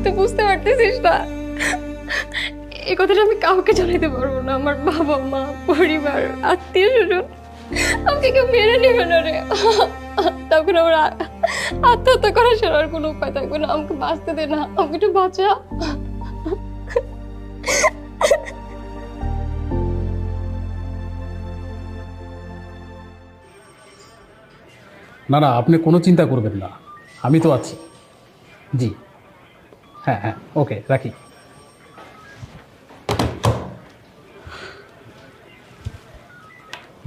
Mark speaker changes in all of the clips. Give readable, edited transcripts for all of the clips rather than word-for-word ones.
Speaker 1: তুই বুঝতে পারতেছিস না, এই কথাটা আমি কাউকে জানাতে পারবো না। আমার বাবা মা, পরিবার, আত্মীয় স্বজন আমাকে কেউ মেরে নেবে না রে। তখন আমার আত্মহত্যা করা ছাড়া আর কোনো উপায় থাকবে না। আমাকে বাঁচতে দে না, আমাকে একটু বাঁচা।
Speaker 2: না না, আপনি কোনো চিন্তা করবেন না, আমি তো আছি। জি, হ্যাঁ হ্যাঁ, ওকে, রাখি।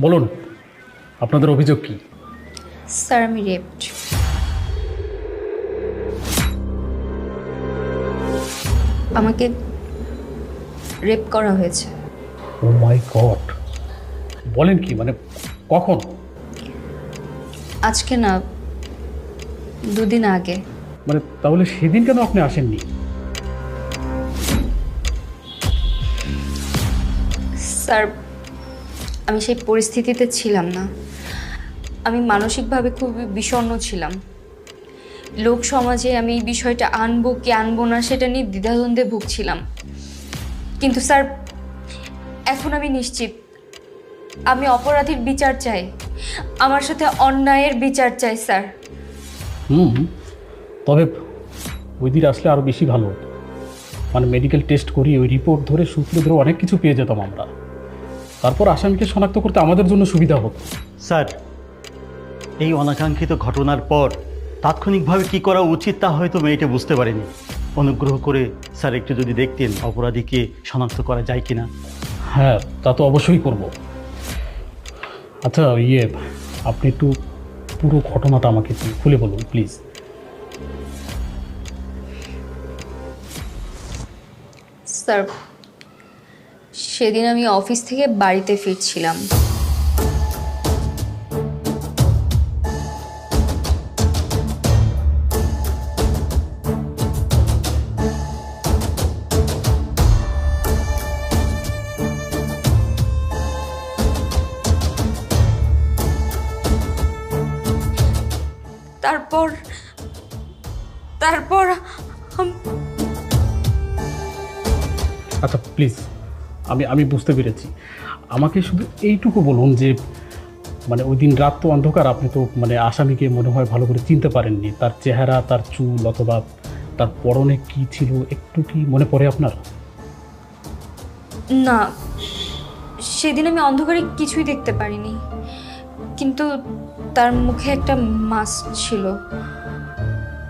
Speaker 2: বলুন, আপনাদের অভিযোগ কি?
Speaker 1: স্যার, আমি রেপড। আমাকে রেপ করা হয়েছে।
Speaker 2: ও মাই গড, বলেন কি, মানে কখন?
Speaker 1: আজকে না, 2 দিন আগে।
Speaker 2: মানে তাহলে সেদিন কেন আপনি আসেননি?
Speaker 1: স্যার, আমি সেই পরিস্থিতিতে ছিলাম না। আমি মানসিকভাবে খুবই বিষণ্ণ ছিলাম। লোক সমাজে আমি এই বিষয়টা আনবো কি আনবো না সেটা নিয়ে দ্বিধাদ্বন্দ্বে ভুগছিলাম। কিন্তু স্যার, এখন আমি নিশ্চিত আমি অপরাধীর বিচার চাই। আমার সাথে অন্যায়ের বিচার চাই স্যার।
Speaker 2: তবে ওই দিন আসলে আরও বেশি ভালো হতো। মানে মেডিকেল টেস্ট করি, ওই রিপোর্ট ধরে সূত্র ধরে অনেক কিছু পেয়ে যেতাম আমরা। তারপর আসামিকে শনাক্ত করতে আমাদের জন্য সুবিধা হতো।
Speaker 3: স্যার, এই অনাকাঙ্ক্ষিত ঘটনার পর তাৎক্ষণিকভাবে কি করা উচিত তা হয়তো মেয়েটা বুঝতে পারেনি। অনুগ্রহ করে স্যার একটু যদি দেখতেন অপরাধীকে শনাক্ত করা যায় কিনা।
Speaker 2: হ্যাঁ, তা তো অবশ্যই করব। আচ্ছা, আপনি একটু পুরো ঘটনাটা আমাকে একটু খুলে বলুন প্লিজ।
Speaker 1: স্যার, সেদিন আমি অফিস থেকে বাড়িতে ফিরছিলাম। তারপর তারপর
Speaker 2: আচ্ছা প্লিজ, আমি বুঝতে পেরেছি। আমাকে শুধু এইটুকু বলুন যে মানে ওই দিন রাত তো অন্ধকার, আপনি তো মানে আসামিকে মনে হয় ভালো করে চিনতে পারেননি। তার চেহারা, তার চুল অথবা তার পরনে কি ছিল একটু কি মনে পড়ে আপনার?
Speaker 1: না, সেদিন আমি অন্ধকারে কিছুই দেখতে পারিনি, কিন্তু তার মুখে একটা মাস্ক ছিল।